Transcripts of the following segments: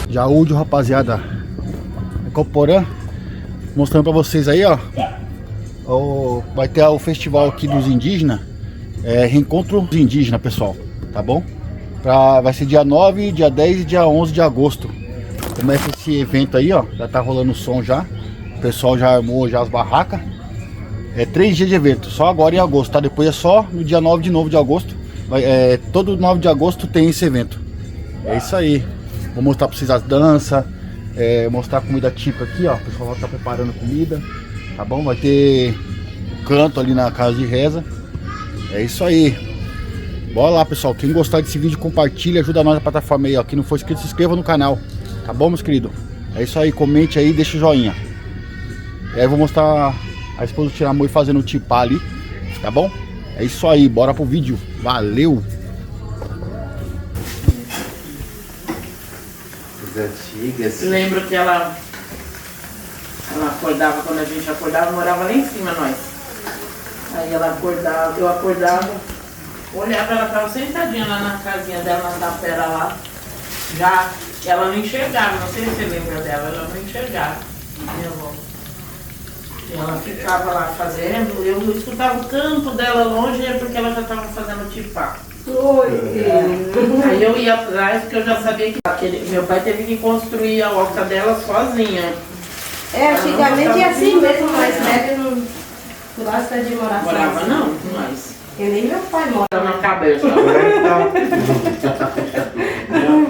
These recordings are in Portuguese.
Jaúde, rapaziada, Coporã, mostrando pra vocês aí, ó. Vai ter o festival aqui dos indígenas, Reencontro dos Indígenas, pessoal, tá bom? Vai ser dia 9, dia 10 e dia 11 de agosto. Começa esse evento aí, ó, já tá rolando o som já. O pessoal já armou já as barracas. 3 dias de evento, só agora em agosto, tá? Depois é só no dia 9 de novo de agosto. Todo 9 de agosto tem esse evento. É isso aí. Vou mostrar pra vocês as danças, mostrar a comida típica aqui, ó. O pessoal vai estar preparando comida, tá bom? Vai ter canto ali na casa de reza. É isso aí. Bora lá, pessoal. Quem gostar desse vídeo, compartilha, ajuda nós na plataforma aí, ó. Quem não for inscrito, se inscreva no canal, tá bom, meus queridos? É isso aí, comente aí, deixa o joinha. E aí eu vou mostrar a esposa do Tiramoi fazendo o tipá ali, tá bom? É isso aí, bora pro vídeo. Valeu! Antigas. Lembro que ela acordava, quando a gente acordava, morava lá em cima nós. Aí ela acordava, eu acordava, olhava, ela estava sentadinha lá na casinha dela, na tapera lá. Já, ela não enxergava, não sei se você lembra dela, ela não enxergava, minha avó. E ela ficava lá fazendo, eu escutava o canto dela longe, porque ela já estava fazendo tipá. Aí eu ia atrás, porque eu já sabia que meu pai teve que construir a horta dela sozinha. Antigamente é assim mesmo, mas velho não gosta de morar sozinho. Morava não, mas Que nem meu pai mora. tá na cabeça.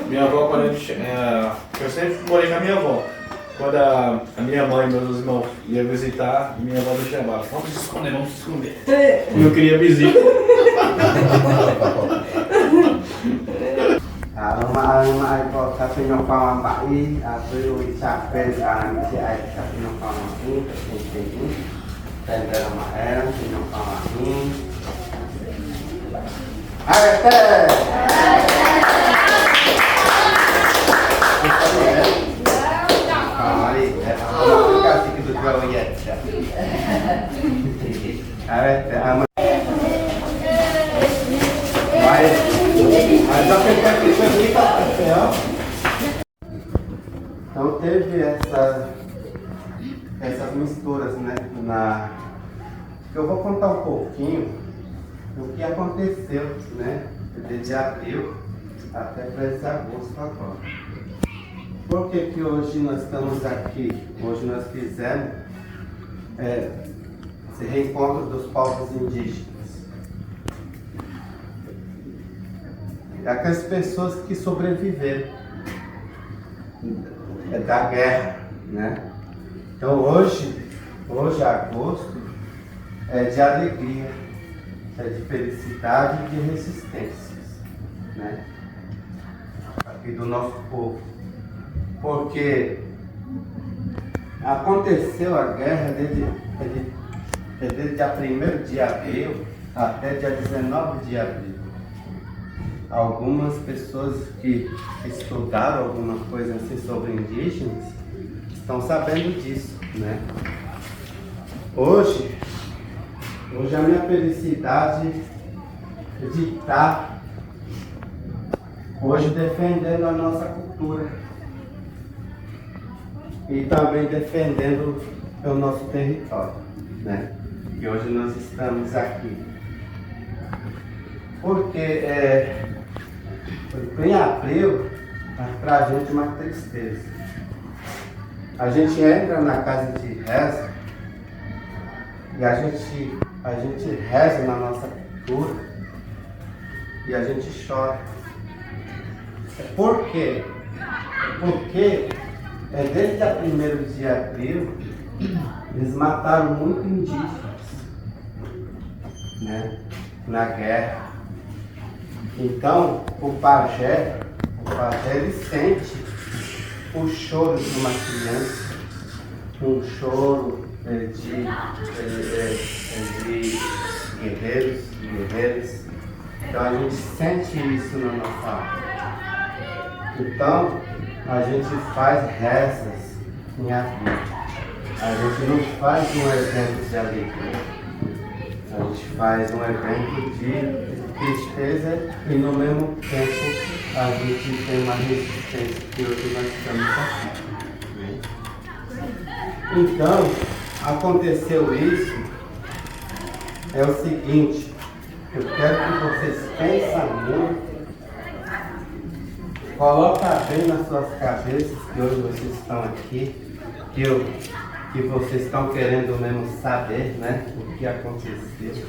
Minha avó, quando eu sempre morei com a minha avó. Quando a minha mãe e meus irmãos iam visitar, minha avó me chamava. Vamos se esconder, vamos se esconder. E eu queria visita. Ai có các cái nhóm phong bãi với chạm bên chị ai các cái nhóm phong bãi thì tên là mà em thì nhóm phong bãi ai thế Então teve essas misturas, né? Eu vou contar um pouquinho do que aconteceu, né? Desde abril até para esse agosto agora. Por que hoje nós estamos aqui? Hoje nós fizemos esse reencontro dos povos indígenas. Aquelas pessoas que sobreviveram da guerra, né? Então hoje agosto é de alegria, é de felicidade e de resistências, né? Aqui do nosso povo, porque aconteceu a guerra desde dia 1º de abril até dia 19 de abril. Algumas pessoas que estudaram alguma coisa assim sobre indígenas estão sabendo disso, né? Hoje a minha felicidade de estar hoje defendendo a nossa cultura e também defendendo o nosso território, né? E hoje nós estamos aqui porque em abril para a gente uma tristeza. A gente entra na casa de reza e a gente reza na nossa cultura e a gente chora. Por quê? Porque desde a 1º de abril eles mataram muitos indígenas, né? Na guerra. Então, o pajé ele sente o choro de uma criança, um choro de guerreiros e guerreiras. Então a gente sente isso na nossa alma. Então a gente faz rezas em abril. A gente não faz um evento de alegria. A gente faz um evento de tristeza e no mesmo tempo a gente tem uma resistência que hoje nós estamos aqui. Né? Então, aconteceu isso, é o seguinte, eu quero que vocês pensem muito, coloca bem nas suas cabeças que hoje vocês estão aqui, que vocês estão querendo mesmo saber, né, o que aconteceu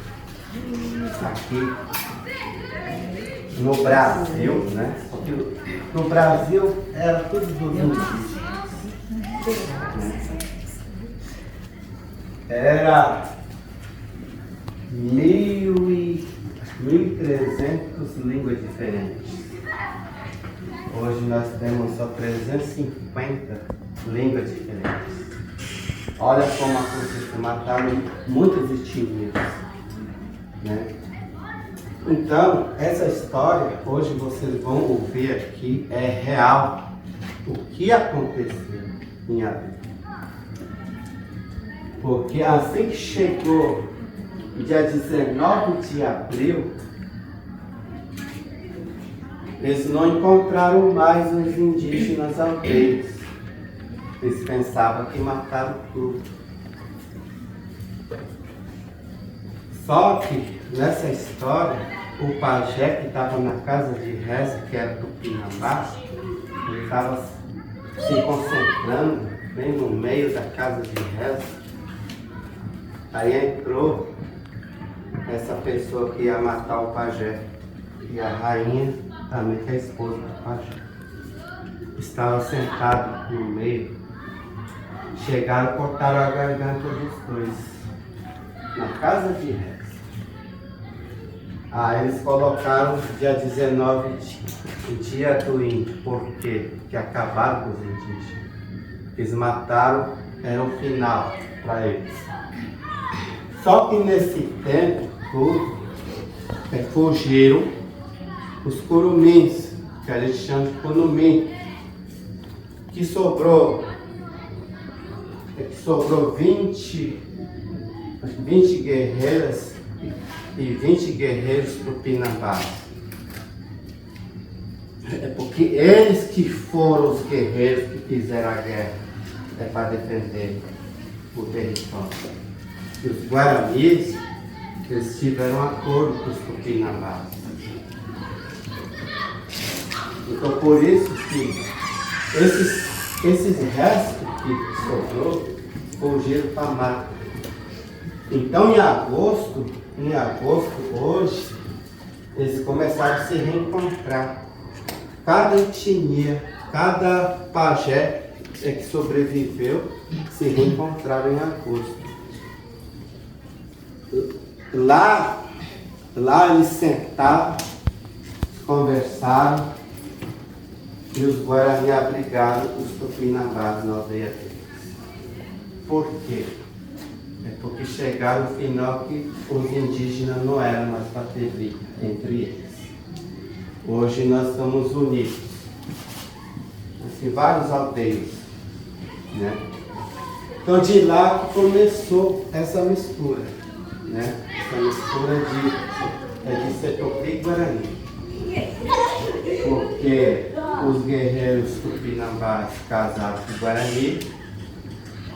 aqui no Brasil, né? Porque no Brasil era tudo dos indígenas. Era 1.300 línguas diferentes. Hoje nós temos só 350 línguas diferentes. Olha como aconteceu, mataram muitas etnias, né? Então, essa história, hoje vocês vão ouvir aqui, é real. O que aconteceu em abril. Porque assim que chegou dia 19 de abril, eles não encontraram mais os indígenas aldeias. Eles pensavam que mataram tudo. Só que nessa história, o pajé que estava na casa de reza, que era Tupinambá, ele estava se concentrando bem no meio da casa de reza. Aí entrou essa pessoa que ia matar o pajé. E a rainha, também que é a esposa do pajé, estava sentado no meio. Chegaram e cortaram a garganta dos dois, na casa de reza. Aí eles colocaram dia 19 o dia do índio, porque que acabaram com os indígenas. Eles mataram, era o final para eles. Só que nesse tempo tudo, fugiram os curumins, que a gente chama de curumim, que sobrou 20 guerreiras e 20 guerreiros tupinambás. É porque eles que foram os guerreiros que fizeram a guerra, para defender o território. E os guaranis, eles tiveram um acordo com os tupinambás. Então por isso que esses restos que sobrou fugiram para a mata. Então em agosto hoje, eles começaram a se reencontrar. Cada etnia, cada pajé que sobreviveu, se reencontraram em agosto. Lá eles sentaram, conversaram, e os Guarani abrigaram os Tupinambás na aldeia deles. Por quê? É porque chegaram no final que os indígenas não eram mais para ter briga entre eles. Hoje nós estamos unidos. Assim, vários aldeias, né? Então de lá que começou essa mistura, né? Essa mistura de Setopi e Guarani. Porque os guerreiros tupinambás casaram com Guarani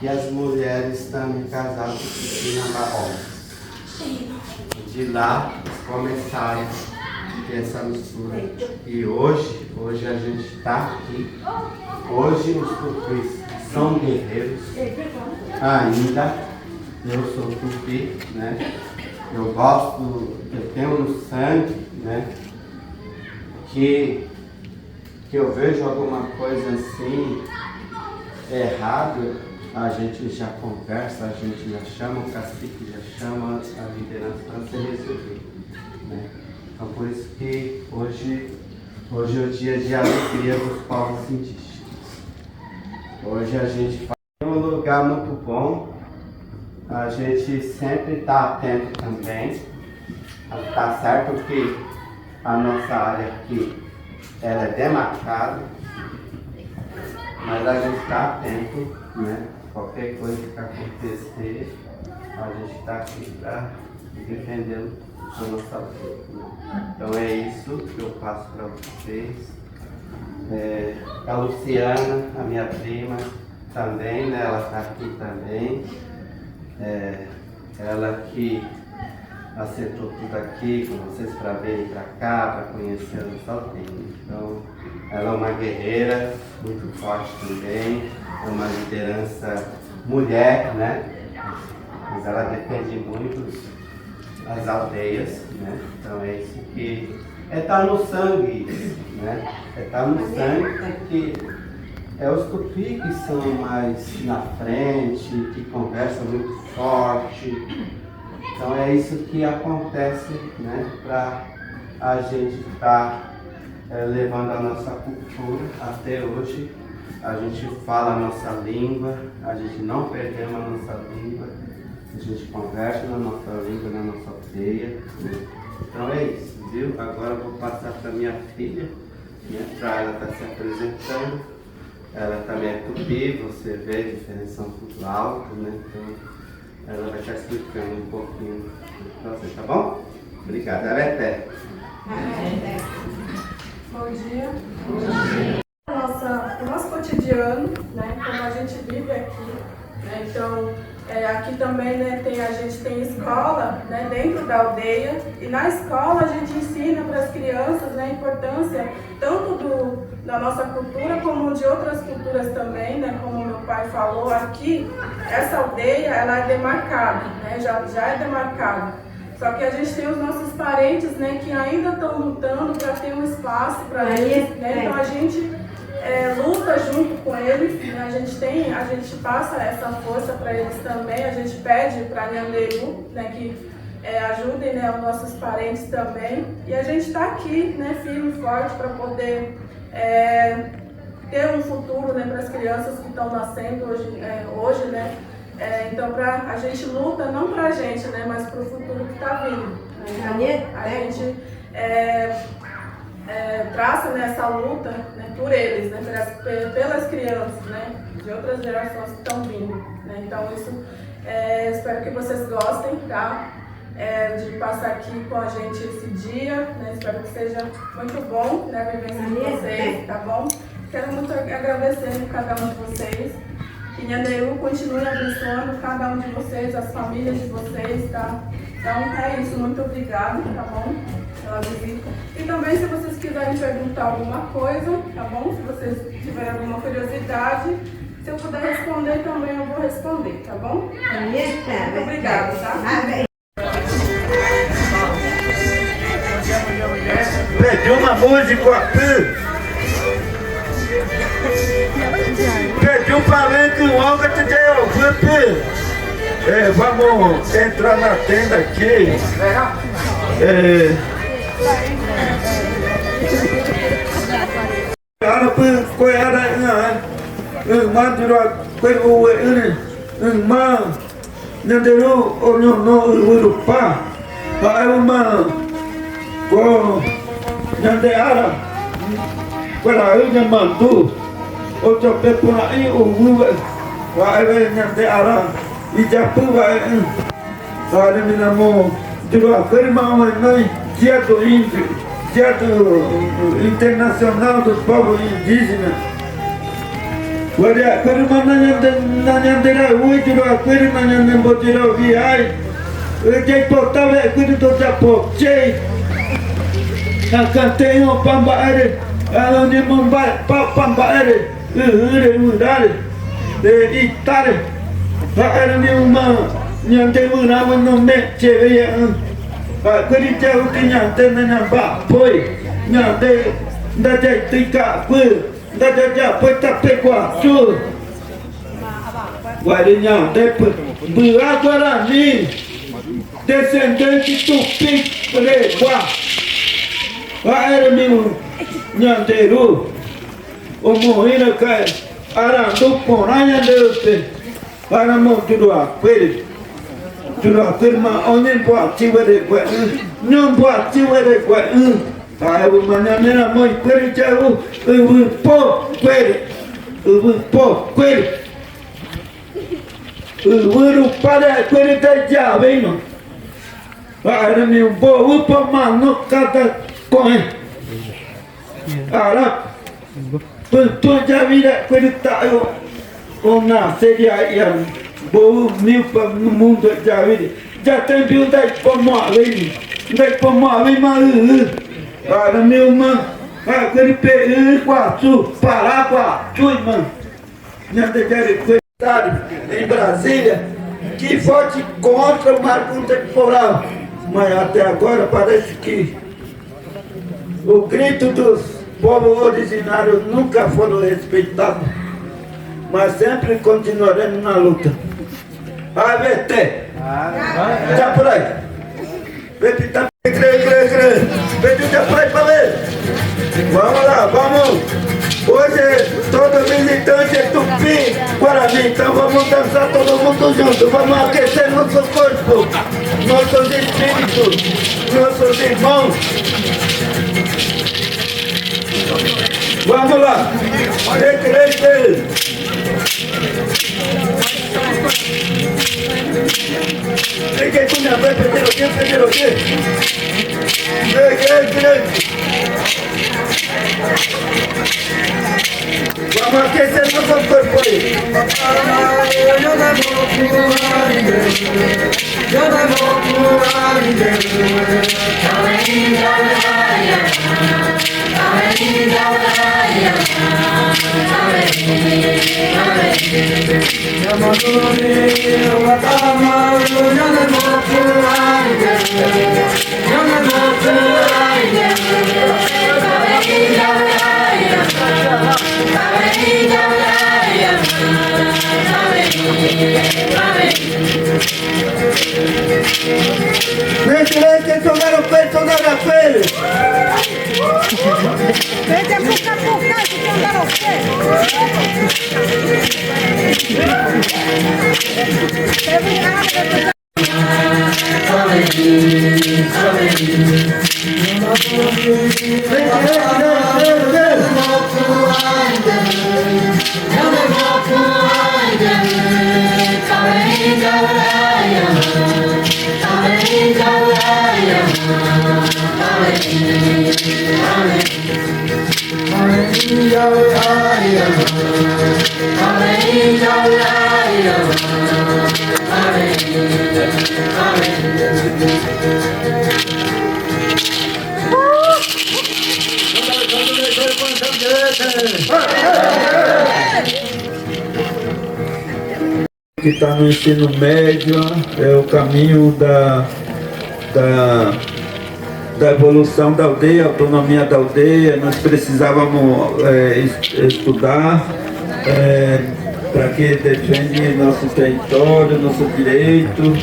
e as mulheres também casaram com Tupinambá homens. De lá começaram a ter essa mistura. E hoje a gente está aqui. Hoje os tupis são guerreiros. Ainda eu sou tupi, né? Eu tenho no sangue, né? Que eu vejo alguma coisa assim errada, a gente já conversa, a gente já chama o cacique, já chama a liderança para ser resolvido, né? Então por isso que hoje é o dia de alegria dos povos indígenas. Hoje a gente faz um lugar lugar muito bom. A gente sempre está atento também. Tá certo que a nossa área aqui ela é demarcada, mas a gente está atento, né? Qualquer coisa que acontecer, a gente está aqui para defender a nossa vida, né? Então é isso que eu passo para vocês. A Luciana, a minha prima, também, né? Ela está aqui também. Ela que acertou tudo aqui com vocês para virem para cá, para conhecer a nossa aldeia. Então, ela é uma guerreira muito forte também, é uma liderança mulher, né? Mas ela defende muito as aldeias, né? Então é isso que tá no sangue, né? Tá no sangue porque os tupi que são mais na frente, que conversam muito forte. Então é isso que acontece, né? Para a gente estar levando a nossa cultura até hoje. A gente fala a nossa língua, a gente não perdemos a nossa língua, a gente conversa na nossa língua, na nossa aldeia. Então é isso, viu? Agora eu vou passar para minha filha, né? Para ela estar se apresentando. Ela também é tupi, você vê a diferença tudo alto, né? Então ela vai estar explicando um pouquinho para você, tá bom? Obrigado, ela é Té. Bom dia. Bom dia. O nosso cotidiano, né, como a gente vive aqui, né, então aqui também, né, a gente tem escola, né, dentro da aldeia, e na escola a gente ensina para as crianças, né, a importância tanto da nossa cultura como de outras culturas também, né, como meu pai falou, aqui essa aldeia ela é demarcada, né, já é demarcada. Só que a gente tem os nossos parentes, né, que ainda estão lutando para ter um espaço para eles, né, então a gente luta junto com eles, né? A gente passa essa força para eles também, a gente pede para a Nhanderu, né, que ajudem, né, os nossos parentes também, e a gente está aqui, né, firme e forte para poder ter um futuro, né, para as crianças que estão nascendo hoje, né? Então a gente luta não para a gente, né, mas para o futuro que está vindo. Né? Então, a gente traça, né, essa luta, né, por eles, né, pelas crianças, né, de outras gerações que estão vindo. Né? Então isso, espero que vocês gostem, tá? De passar aqui com a gente esse dia, né? Espero que seja muito bom, né, a vivência de vocês, tá bom? Quero muito agradecer a cada um de vocês. Que Nhanderu continue abençoando cada um de vocês, as famílias de vocês, tá? Então é isso, muito obrigada, tá bom? Pela visita. E também se vocês quiserem perguntar alguma coisa, tá bom? Se vocês tiverem alguma curiosidade, se eu puder responder também eu vou responder, tá bom? Muito obrigada, tá? Pedi uma música aqui. Pedi um palanque, um alga te deu. Vamos entrar na tenda aqui. Outro por aí, o Google vai ver arah e já vai me namor de afirma dia do índio, dia do internacional dos povos indígenas. Olha, afirma na nhandera hoje do afirma na nhandera viai, o que importava é que do Japão, sei, a cantei um pambaere, a unimumba pambaere. Itare, era nenhuma Nhanderu não mete a querida o que Nhanderu não foi Nhanderu da tica da já foi tapequaçu Guarinha depois Bua Guarani descendente tupi Preguá era meu Nhanderu o moína cai arandu poranha deupe para mo judua pele judua firma onen po atiwere kwa nyom po atiwere kwa ai bu manana mo pele jau po pele o para pele da já vem não para meu bo po mano cada coin ara tu já vira pele tá na seria yang bau mil no mundo já tem viu daí pomar mas para meu mano aquele peru quatro Paraguai mano nada de coitado em Brasília que vote contra o marco temporal, mas até agora parece que o grito dos povos originários nunca foram respeitados, mas sempre continuaremos na luta. Vai, VT! Já por aí! Repita, Vete já por aí para ver! Vamos lá, vamos! Hoje todo visitante é Tupi, Guarani, então vamos dançar todo mundo junto, vamos aquecer nosso corpo, nossos espíritos, nossos irmãos. Vamos lá! Peguei com minha mãe, peguei o quê? Vamos aquecer nosso corpo aí. Vem, tomar o peito, tomar a pele. Vete a buscar por casa que andaram que está no ensino médio é o caminho da evolução da aldeia, autonomia da aldeia. Nós precisávamos estudar para que defende nosso território, nosso direito.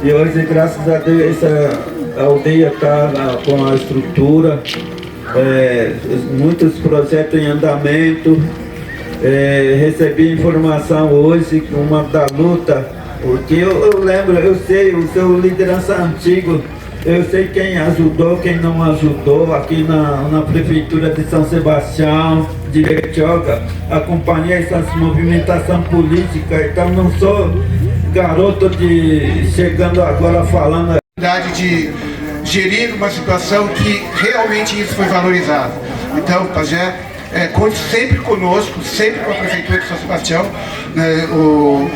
E hoje, graças a Deus, essa aldeia está com a estrutura, muitos projetos em andamento. Recebi informação hoje, uma da luta, porque eu lembro, eu sei, o seu liderança antigo, eu sei quem ajudou, quem não ajudou, aqui na Prefeitura de São Sebastião, de Betioga, acompanhei essa movimentação política, então não sou garoto chegando agora falando. De gerir uma situação que realmente isso foi valorizado. Então, Pajé, conte sempre conosco, sempre com a Prefeitura de São Sebastião, né?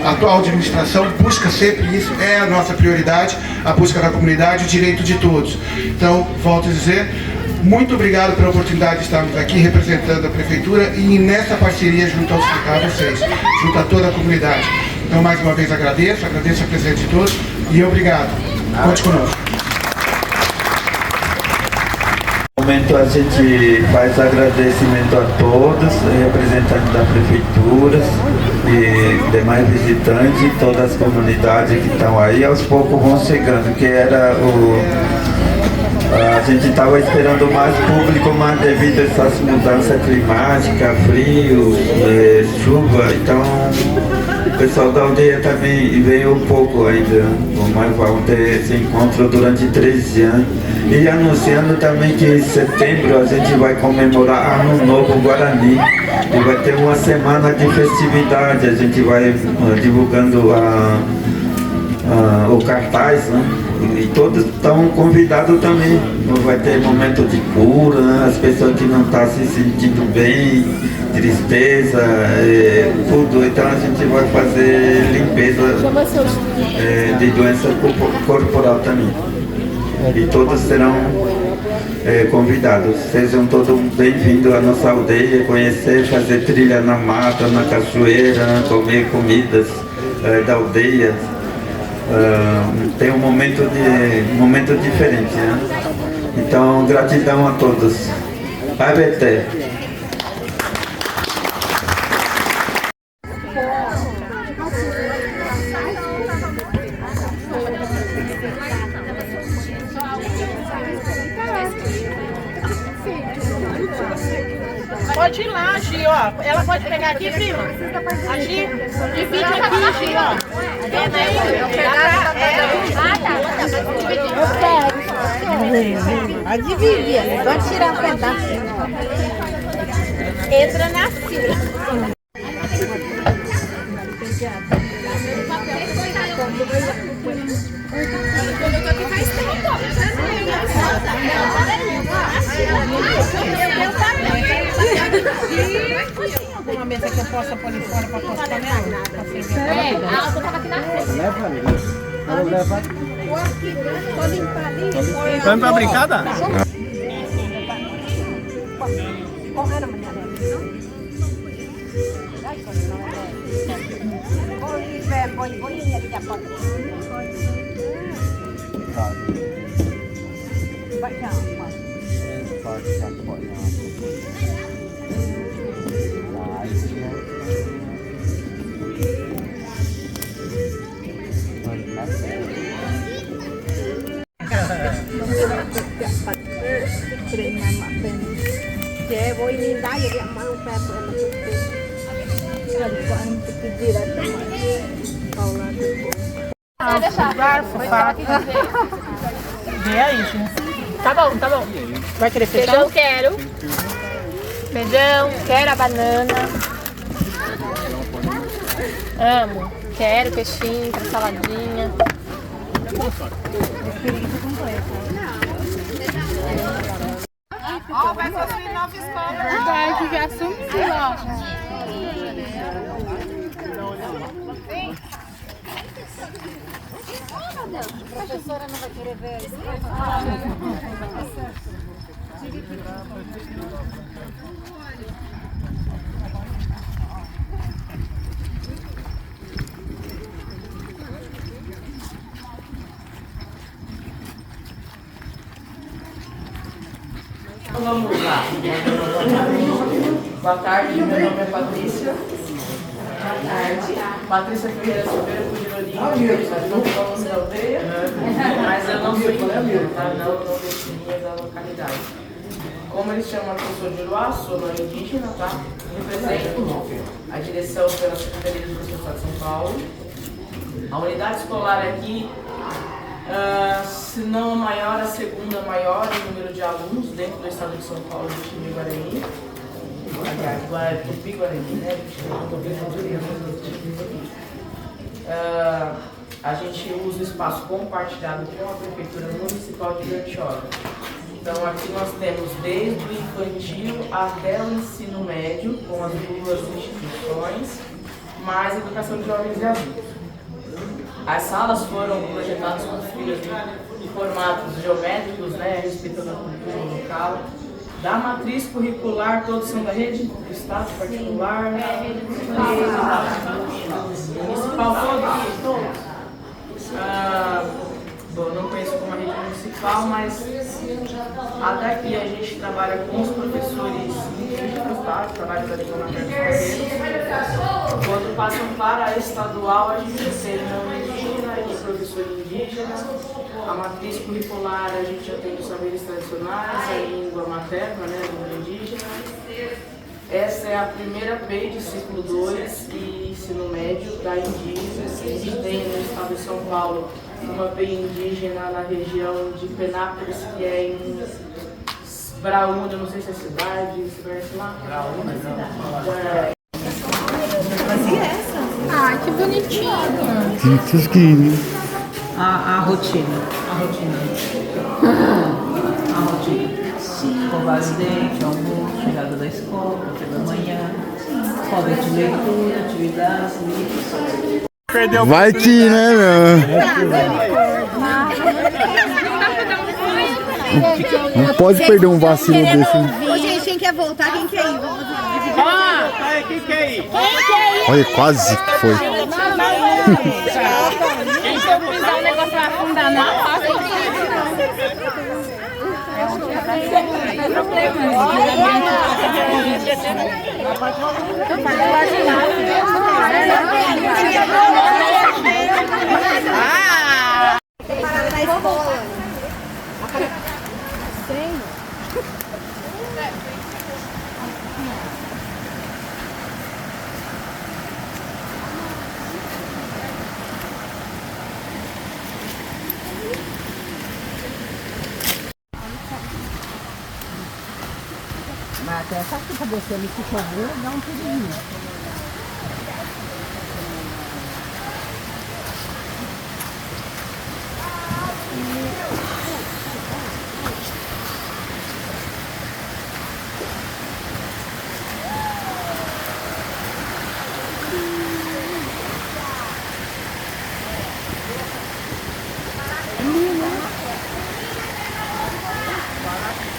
A atual administração busca sempre isso, é a nossa prioridade, a busca da comunidade, o direito de todos. Então, volto a dizer, muito obrigado pela oportunidade de estarmos aqui representando a Prefeitura e nessa parceria junto a vocês, junto a toda a comunidade. Então, mais uma vez agradeço a presença de todos e obrigado. Conte conosco. No momento a gente faz agradecimento a todos, representantes da Prefeitura e demais visitantes, todas as comunidades que estão aí, aos poucos vão chegando, que era a gente estava esperando mais público, mas devido a essas mudanças climáticas, frio, chuva, então O pessoal da aldeia também veio pouco ainda, mas vão ter esse encontro durante 13 anos. E anunciando também que em setembro a gente vai comemorar Ano Novo Guarani. E vai ter uma semana de festividade, a gente vai divulgando o cartaz, né? E todos estão convidados também. Vai ter momento de cura, né? As pessoas que não estão se sentindo bem, tristeza, tudo. Então a gente vai fazer limpeza de doença corporal também. E todos serão convidados. Sejam todos bem-vindos à nossa aldeia, conhecer, fazer trilha na mata, na cachoeira, comer comidas da aldeia. Tem um momento diferente, né? Então, gratidão a todos. Abeté. Pode ir lá, Gi, ó. Ela pode pegar aqui, prima? A Gi, divide aqui, Gi, ó. Eu quero. Vai dividir, pode tirar um pedaço. Entra na fila. Alguma mesa que eu possa pôr fora para postar nela? A outra tava aqui na frente. Leva ali. Vamos levar. Vou limpar ali. Vamos pra brincada? Correndo, mulher. Bolinha ali da porta. Vai cá, vou lindar e a mão para Garfo, faca. Vê aí, gente. Tá bom, tá bom. Vai querer feijão? Feijão quero. Feijão, quero a banana. Amo. Quero peixinho, quero saladinha. Ó, vai construir nova escola. Verdade, já sumiu, ó. A professora não vai querer ver isso. Vamos lá. Boa tarde, meu nome é Patrícia. Boa tarde. Patrícia Ferreira Silveira Cudirolinho. Nós não somos da aldeia, mas eu não sou indígena, tá? Não defini da localidade. Como eles chamam aqui, eu sou de Uruá, sou não indígena, tá? Represento a direção pela Secretaria de Educação do Estado de São Paulo. A unidade escolar aqui, se não a maior, a segunda maior em número de alunos dentro do estado de São Paulo, do time Guarani. Aliás, Tupi-Guarani, né? A gente usa o espaço compartilhado com a Prefeitura Municipal de Bertioga. Então aqui nós temos desde o infantil até o ensino médio, com as duas instituições, mais educação de jovens e adultos. As salas foram projetadas, construídas em formatos geométricos, né, respeitando a cultura local. Da matriz curricular, todos são da rede do Estado particular, municipal, todos. Bom, não conheço como a rede municipal, mas até aqui a gente trabalha com os professores indígenas, tá? Trabalho da língua materna. Quando passam para a estadual, a gente tem não indígena e professor indígena. A matriz curricular, a gente já tem os saberes tradicionais, a língua materna, né, a língua indígena. Essa é a primeira P de ciclo 2 e ensino médio da indígena. A gente tem no estado de São Paulo uma P indígena na região de Penápolis, que é em Braúna, não sei se é cidade, se conhece lá? Braúna, Ai, que bonitinho. A rotina. Escovar os dentes, almoço, chegada da escola, café da manhã, roda de leitura, atividades, livros. Vai que, né, meu? Não pode perder um vacilo desse. Ô, gente, quem quer voltar, quem quer ir? Vamos Quem quer ir? Olha, quase que foi. Quem for pisar o negócio vai afundar, não? Mas até essa cabeça ali que choveu, dá um perigo.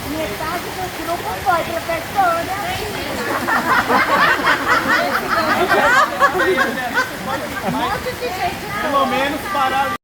Metade do grupo foi, professora. Pelo menos parar.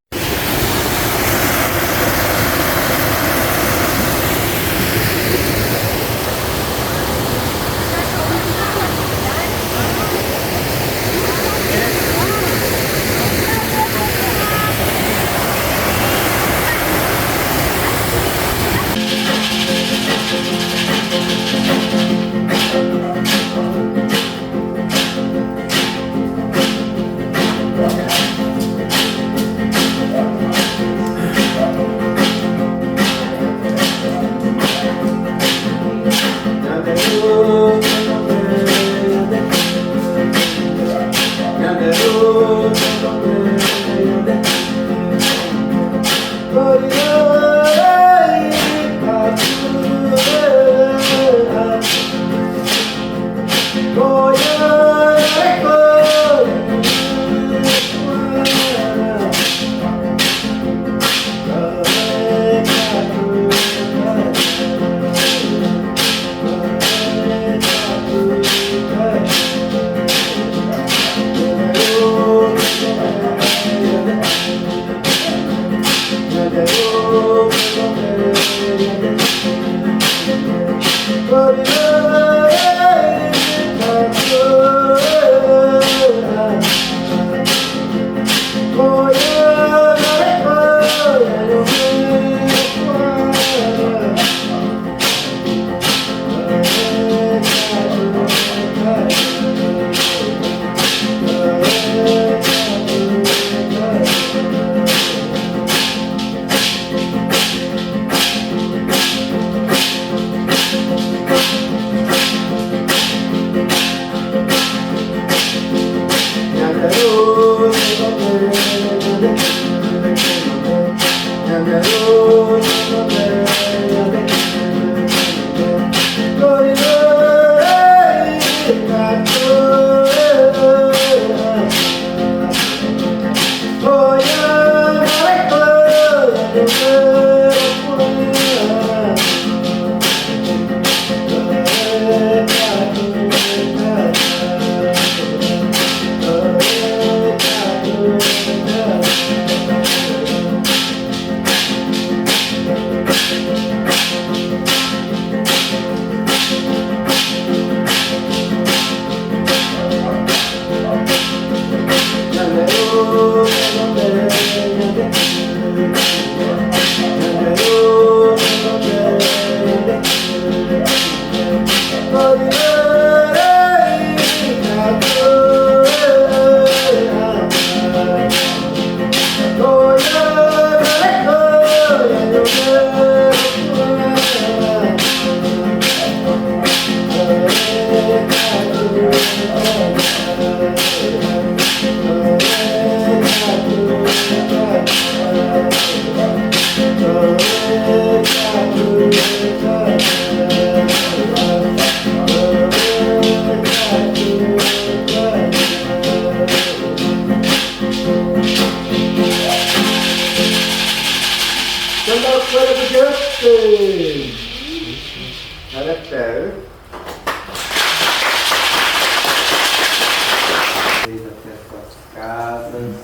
Vocês até suas casas,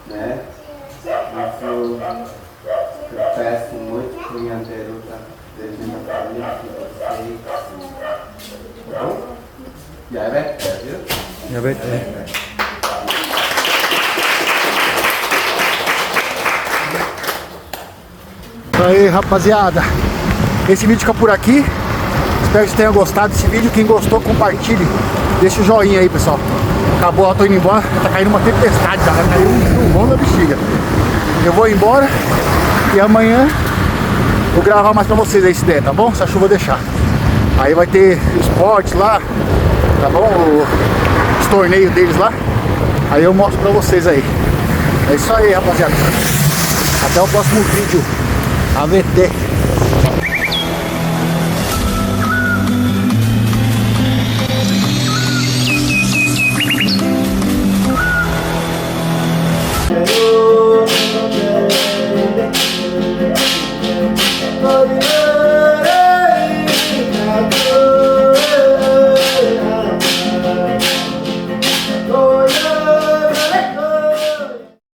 né? Isso eu peço muito pro Nhanderu tá devendo a família de vocês. Tá bom? E aí vai ter, viu? Já vai ter. Então aí, rapaziada, esse vídeo fica por aqui. Espero que vocês tenham gostado desse vídeo. Quem gostou, compartilhe. Deixa o joinha aí, pessoal. Acabou, eu tô indo embora. Tá caindo uma tempestade, tá? Vai cair um chuvão da bexiga. Eu vou embora e amanhã vou gravar mais pra vocês aí se der, tá bom? Se a chuva deixar. Aí vai ter esportes lá, tá bom? Os torneios deles lá. Aí eu mostro pra vocês aí. É isso aí, rapaziada. Até o próximo vídeo. AVT.